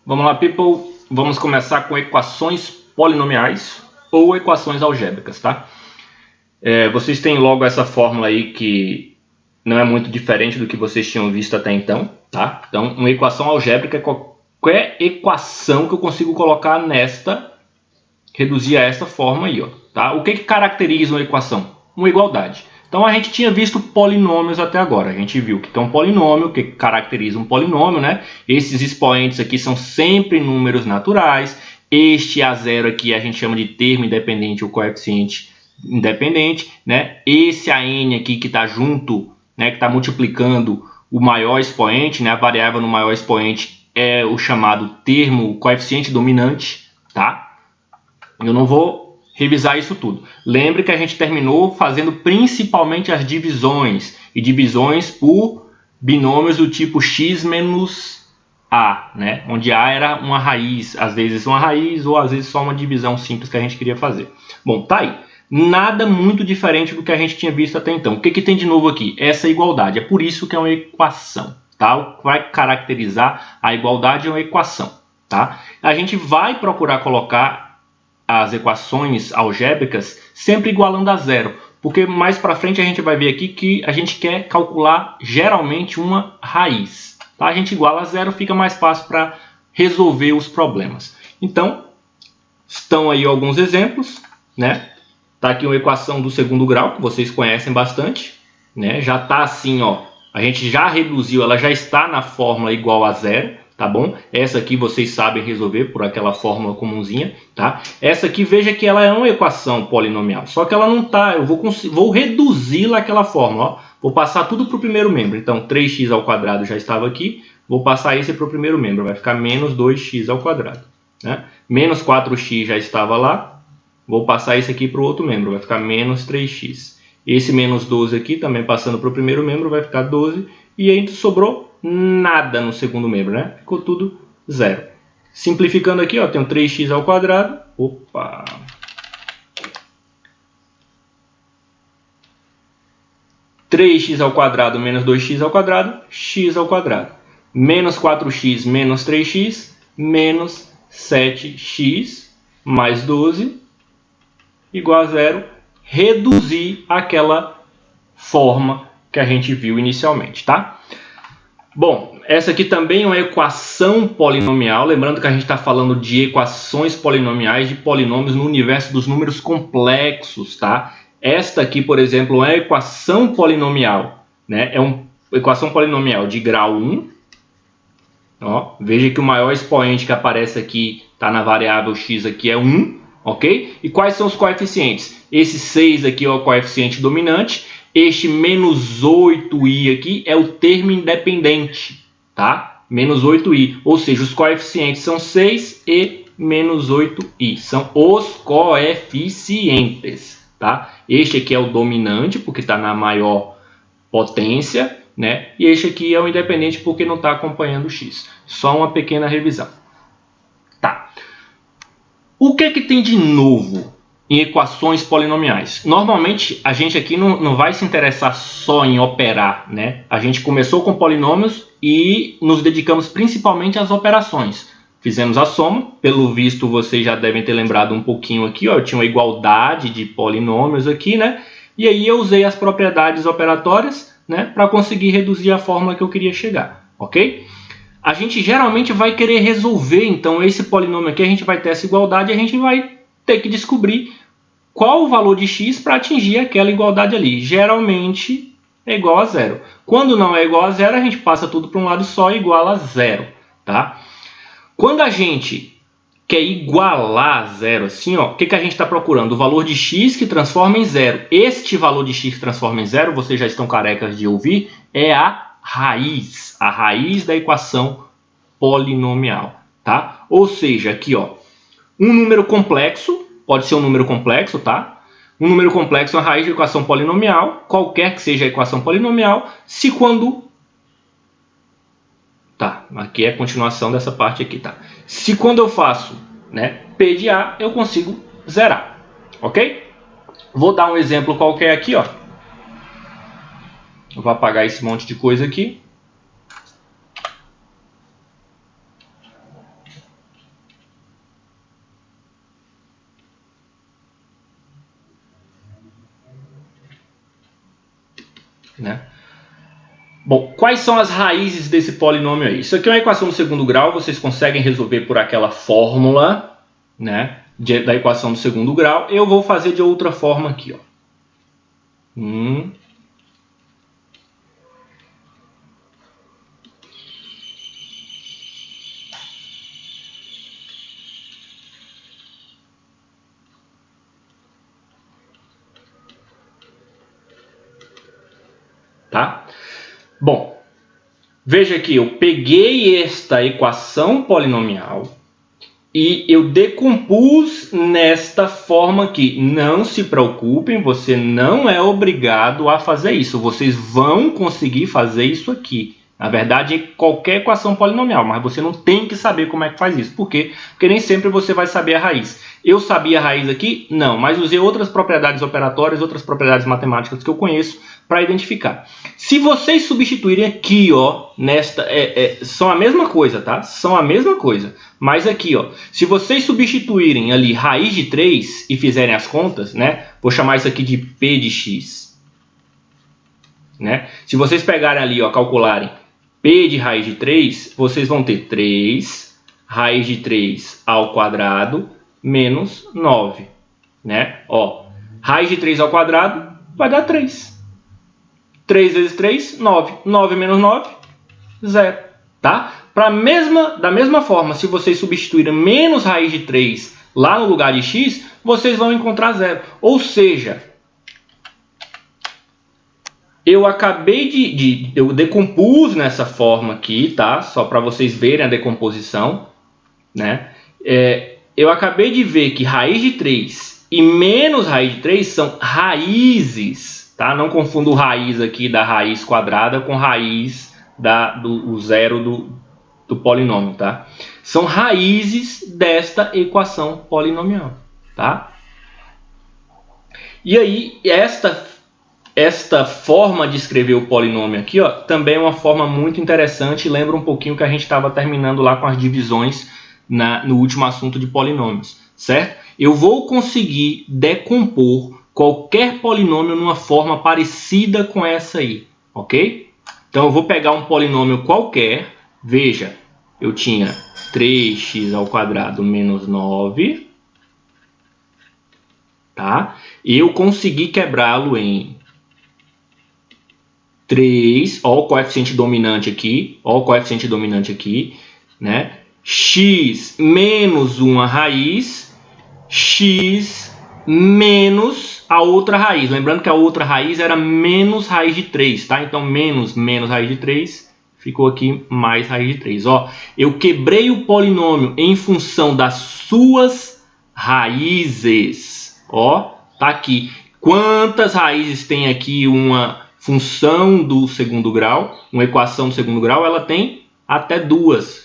Vamos lá, people. Vamos começar com equações polinomiais ou equações algébricas, tá? Vocês têm logo essa fórmula aí que não é muito diferente do que vocês tinham visto até então, tá? Então, uma equação algébrica é qualquer equação que eu consigo colocar reduzir a esta forma aí, ó, tá? O que caracteriza uma equação? Uma igualdade. Então a gente tinha visto polinômios até agora. A gente viu que é um polinômio, que caracteriza um polinômio, né? Esses expoentes aqui são sempre números naturais. Este A0 aqui a gente chama de termo independente ou coeficiente independente, né? Esse AN aqui que está junto, né? Que está multiplicando o maior expoente, né? A variável no maior expoente é o chamado termo coeficiente dominante, tá? Eu não vou revisar isso tudo. Lembre que a gente terminou fazendo principalmente as divisões, e divisões por binômios do tipo x menos a, né? Onde a era uma raiz, às vezes uma raiz ou às vezes só uma divisão simples que a gente queria fazer. Bom, tá aí. Nada muito diferente do que a gente tinha visto até então. O que tem de novo aqui? Essa igualdade. É por isso que é uma equação, tá? O que vai caracterizar a igualdade é uma equação, tá? A gente vai procurar colocar as equações algébricas sempre igualando a zero, porque mais para frente a gente vai ver aqui que a gente quer calcular geralmente uma raiz, tá? A gente iguala a zero, fica mais fácil para resolver os problemas. Então, estão aí alguns exemplos, né? Tá aqui uma equação do segundo grau, que vocês conhecem bastante, né? Já tá assim, ó, a gente já reduziu, ela já está na fórmula igual a zero, tá bom? Essa aqui vocês sabem resolver por aquela fórmula comunzinha, tá? Essa aqui, veja que ela é uma equação polinomial, só que ela não tá, eu vou reduzi-la àquela fórmula, ó. Vou passar tudo para o primeiro membro, então 3x ao quadrado já estava aqui, vou passar esse para o primeiro membro, vai ficar menos 2x ao quadrado, né? Menos 4x já estava lá, vou passar esse aqui para o outro membro, vai ficar menos 3x. Esse menos 12 aqui, também passando para o primeiro membro, vai ficar 12, e aí sobrou nada no segundo membro, né? Ficou tudo zero. Simplificando aqui, ó, tenho 3x ao quadrado. Opa! (3x ao quadrado menos 2x ao quadrado, x ao quadrado. Menos 4x menos 3x, menos 7x mais 12, igual a zero. Reduzir aquela forma que a gente viu inicialmente, tá? Bom, essa aqui também é uma equação polinomial. Lembrando que a gente está falando de equações polinomiais, de polinômios no universo dos números complexos, tá? Esta aqui, por exemplo, é uma equação polinomial, né? É uma equação polinomial de grau 1. Ó, veja que o maior expoente que aparece aqui, está na variável x aqui, é 1. Ok? E quais são os coeficientes? Esse 6 aqui é o coeficiente dominante. Este menos 8i aqui é o termo independente, tá? Menos 8i. Ou seja, os coeficientes são 6 e menos 8i. São os coeficientes, tá? Este aqui é o dominante, porque está na maior potência, né? E este aqui é o independente, porque não está acompanhando o x. Só uma pequena revisão. Tá. O que tem de novo em equações polinomiais? Normalmente, a gente aqui não vai se interessar só em operar, né? A gente começou com polinômios e nos dedicamos principalmente às operações. Fizemos a soma, pelo visto vocês já devem ter lembrado um pouquinho aqui, ó, eu tinha uma igualdade de polinômios aqui, né? E aí eu usei as propriedades operatórias, né, para conseguir reduzir a fórmula que eu queria chegar, ok? A gente geralmente vai querer resolver, então, esse polinômio aqui, a gente vai ter essa igualdade e a gente vai ter que descobrir qual o valor de x para atingir aquela igualdade ali. Geralmente é igual a zero. Quando não é igual a zero, a gente passa tudo para um lado só e iguala a zero, tá? Quando a gente quer igualar a zero assim, ó, o que a gente está procurando? O valor de x que transforma em zero. Este valor de x que transforma em zero, vocês já estão carecas de ouvir, é a raiz da equação polinomial, tá? Ou seja, aqui, ó, um número complexo, pode ser um número complexo, tá? Um número complexo é a raiz da equação polinomial, qualquer que seja a equação polinomial, se quando... Tá, aqui é a continuação dessa parte aqui, tá? Se quando eu faço, né, P de A, eu consigo zerar, ok? Vou dar um exemplo qualquer aqui, ó. Eu vou apagar esse monte de coisa aqui. né? Bom, quais são as raízes desse polinômio aí? Isso aqui é uma equação do segundo grau, vocês conseguem resolver por aquela fórmula, né, da equação do segundo grau. Eu vou fazer de outra forma aqui, ó. Tá? Bom, veja que eu peguei esta equação polinomial e eu decompus nesta forma aqui. Não se preocupem, você não é obrigado a fazer isso. Vocês vão conseguir fazer isso aqui. Na verdade, é qualquer equação polinomial, mas você não tem que saber como é que faz isso. Por quê? Porque nem sempre você vai saber a raiz. Eu sabia a raiz aqui? Não, mas usei outras propriedades operatórias, outras propriedades matemáticas que eu conheço para identificar. Se vocês substituírem aqui, ó, nesta, são a mesma coisa, tá? São a mesma coisa. Mas aqui, ó, se vocês substituírem ali raiz de 3 e fizerem as contas, né? Vou chamar isso aqui de P de x. Né? Se vocês pegarem ali, ó, calcularem P de raiz de 3, vocês vão ter 3 raiz de 3 ao quadrado menos 9. Né? Ó, raiz de 3 ao quadrado vai dar 3. 3 vezes 3, 9. 9 menos 9, 0. Tá? Da mesma forma, se vocês substituírem menos raiz de 3 lá no lugar de x, vocês vão encontrar 0. Ou seja, eu acabei eu decompus nessa forma aqui, tá? Só para vocês verem a decomposição, né? Eu acabei de ver que raiz de 3 e menos raiz de 3 são raízes, tá? Não confunda o raiz aqui da raiz quadrada com raiz do zero do polinômio, tá? São raízes desta equação polinomial, tá? E aí, esta forma de escrever o polinômio aqui, ó, também é uma forma muito interessante. Lembra um pouquinho que a gente estava terminando lá com as divisões no último assunto de polinômios, certo? Eu vou conseguir decompor qualquer polinômio numa forma parecida com essa aí, ok? Então eu vou pegar um polinômio qualquer. Veja, eu tinha 3x ao quadrado menos 9, tá? E eu consegui quebrá-lo em 3, ó o coeficiente dominante aqui, né? X menos uma raiz, x menos a outra raiz. Lembrando que a outra raiz era menos raiz de 3, tá? Então, menos raiz de 3, ficou aqui mais raiz de 3. Ó, eu quebrei o polinômio em função das suas raízes. Ó, tá aqui. Quantas raízes tem aqui uma função do segundo grau? Uma equação do segundo grau, ela tem até duas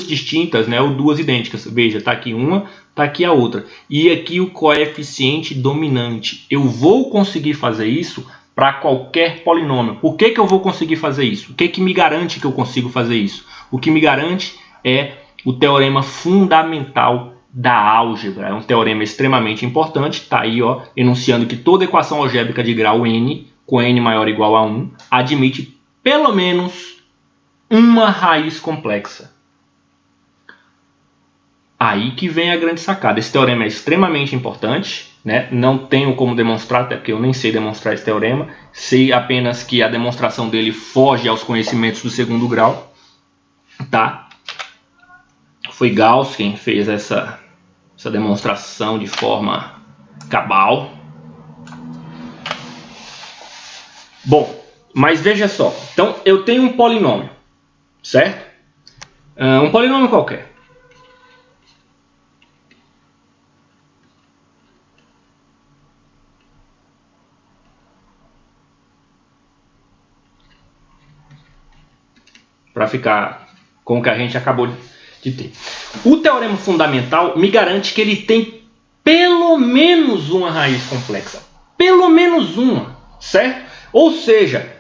distintas, né, ou duas idênticas. Veja, tá aqui uma, tá aqui a outra. E aqui o coeficiente dominante. Eu vou conseguir fazer isso para qualquer polinômio. Por que eu vou conseguir fazer isso? O que me garante que eu consigo fazer isso? O que me garante é o teorema fundamental da álgebra. É um teorema extremamente importante. Tá aí, ó, enunciando que toda equação algébrica de grau n, com n maior ou igual a 1, admite pelo menos uma raiz complexa. Aí que vem a grande sacada. Esse teorema é extremamente importante, né? Não tenho como demonstrar, até porque eu nem sei demonstrar esse teorema. Sei apenas que a demonstração dele foge aos conhecimentos do segundo grau, tá? Foi Gauss quem fez essa demonstração de forma cabal. Bom, mas veja só. Então, eu tenho um polinômio, certo? Um polinômio qualquer. Para ficar com o que a gente acabou de ter. O teorema fundamental me garante que ele tem pelo menos uma raiz complexa. Pelo menos uma, certo? Ou seja,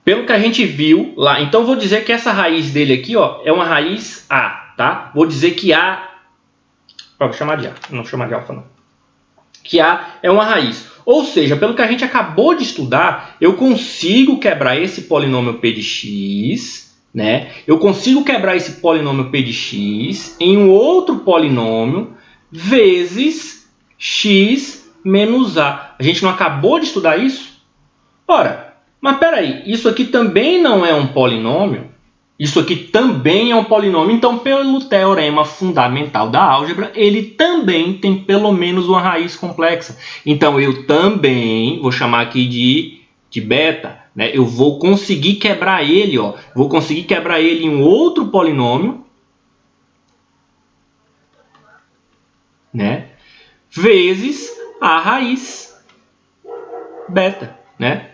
pelo que a gente viu lá, então vou dizer que essa raiz dele aqui, ó, é uma raiz A, tá? Vou dizer que A, vou chamar de A, não vou chamar de alfa não. Que A é uma raiz. Ou seja, pelo que a gente acabou de estudar, eu consigo quebrar esse polinômio p de x, né? Eu consigo quebrar esse polinômio p de x em um outro polinômio vezes x menos a. A gente não acabou de estudar isso? Ora, mas peraí, isso aqui também não é um polinômio? Isso aqui também é um polinômio, então pelo teorema fundamental da álgebra, ele também tem pelo menos uma raiz complexa. Então eu também vou chamar aqui de beta, né? Eu vou conseguir quebrar ele, ó. Vou conseguir quebrar ele em um outro polinômio, né? Vezes a raiz beta, né?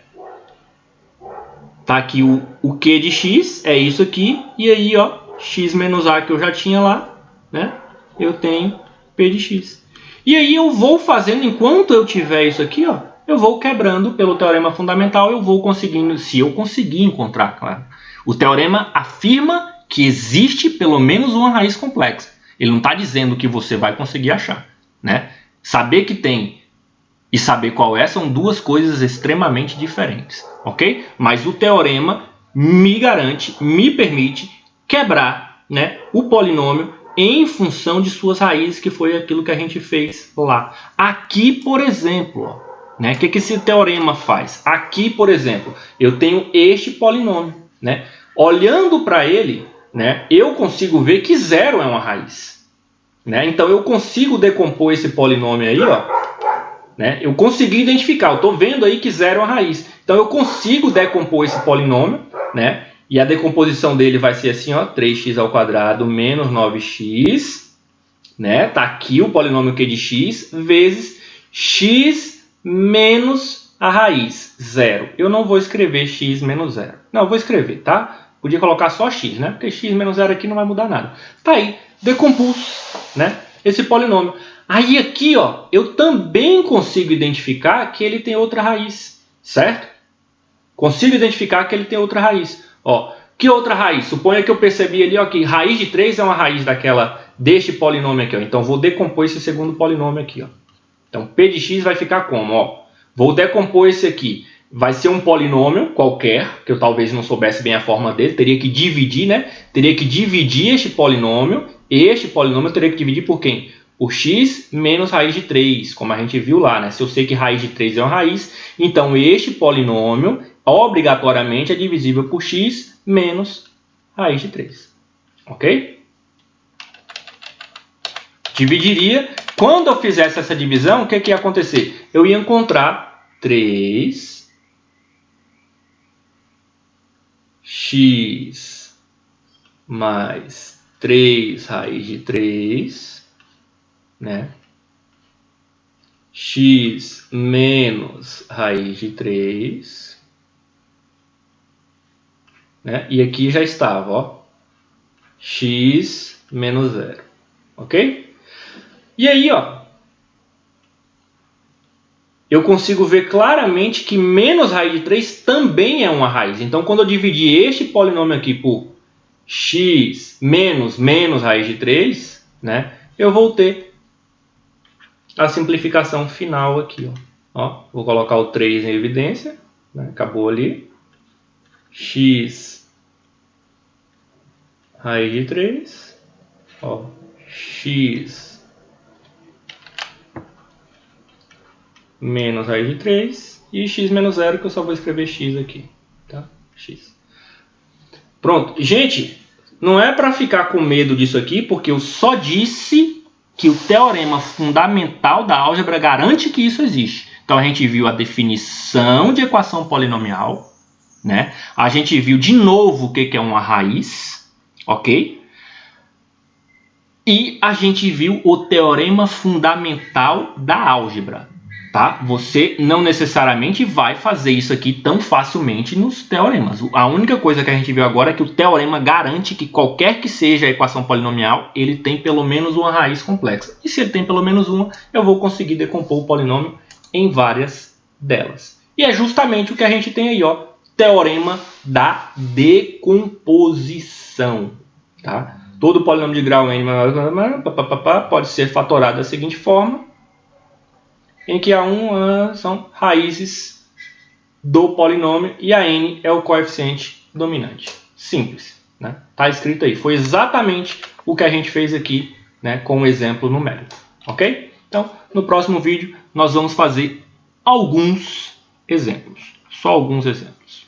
Tá aqui o Q de x, é isso aqui, e aí, ó, x menos a que eu já tinha lá, né? Eu tenho P de x. E aí eu vou fazendo, enquanto eu tiver isso aqui, ó, eu vou quebrando pelo teorema fundamental, eu vou conseguindo, se eu conseguir encontrar, claro. O teorema afirma que existe pelo menos uma raiz complexa. Ele não está dizendo que você vai conseguir achar, né? Saber que tem e saber qual é são duas coisas extremamente diferentes, ok? Mas o teorema me garante, me permite quebrar, né, o polinômio em função de suas raízes, que foi aquilo que a gente fez lá. Aqui, por exemplo, né, o que esse teorema faz? Aqui, por exemplo, eu tenho este polinômio, né? Olhando para ele, né, eu consigo ver que zero é uma raiz, né? Então eu consigo decompor esse polinômio aí, ó. Né? Eu consegui identificar, eu estou vendo aí que zero é uma raiz. Então eu consigo decompor esse polinômio, né? E a decomposição dele vai ser assim, ó, 3x ao quadrado menos 9x, né? Tá aqui o polinômio q de x vezes x menos a raiz, zero. Eu não vou escrever x menos zero. Não, eu vou escrever, tá? Podia colocar só x, né? Porque x menos zero aqui não vai mudar nada. Tá aí, decompus, né? Esse polinômio. Aí aqui, ó, eu também consigo identificar que ele tem outra raiz, certo? Consigo identificar que ele tem outra raiz. Ó, que outra raiz? Suponha que eu percebi ali, ó, que raiz de 3 é uma raiz deste polinômio aqui, ó. Então vou decompor esse segundo polinômio aqui, ó. Então p de x vai ficar como, ó? Vou decompor esse aqui. Vai ser um polinômio qualquer, que eu talvez não soubesse bem a forma dele, teria que dividir, né? Teria que dividir este polinômio eu teria que dividir por quem? Por x menos raiz de 3, como a gente viu lá, né? Se eu sei que raiz de 3 é uma raiz, então este polinômio obrigatoriamente é divisível por x menos raiz de 3. Ok? Dividiria. Quando eu fizesse essa divisão, o que ia acontecer? Eu ia encontrar 3x mais 3 raiz de 3, né? X menos raiz de 3, né? E aqui já estava, ó, x menos 0, ok? E aí, ó, eu consigo ver claramente que menos raiz de 3 também é uma raiz. Então, quando eu dividir este polinômio aqui por x menos raiz de 3, né, eu vou ter a simplificação final aqui, ó. Vou colocar o 3 em evidência, né? Acabou ali. X raiz de 3, ó, x menos raiz de 3 e x menos 0, que eu só vou escrever x aqui, tá? X. Pronto. Gente, não é para ficar com medo disso aqui, porque eu só disse que o teorema fundamental da álgebra garante que isso existe. Então, a gente viu a definição de equação polinomial, né? A gente viu de novo o que é uma raiz, ok? E a gente viu o teorema fundamental da álgebra, tá? Você não necessariamente vai fazer isso aqui tão facilmente nos teoremas. A única coisa que a gente viu agora é que o teorema garante que qualquer que seja a equação polinomial, ele tem pelo menos uma raiz complexa. E se ele tem pelo menos uma, eu vou conseguir decompor o polinômio em várias delas. E é justamente o que a gente tem aí, ó, teorema da decomposição, tá? Todo polinômio de grau n pode ser fatorado da seguinte forma. em que a 1 são raízes do polinômio e a n é o coeficiente dominante. Simples, né? Tá escrito aí. Foi exatamente o que a gente fez aqui, né, com o exemplo numérico, ok? Então, no próximo vídeo, nós vamos fazer alguns exemplos. Só alguns exemplos.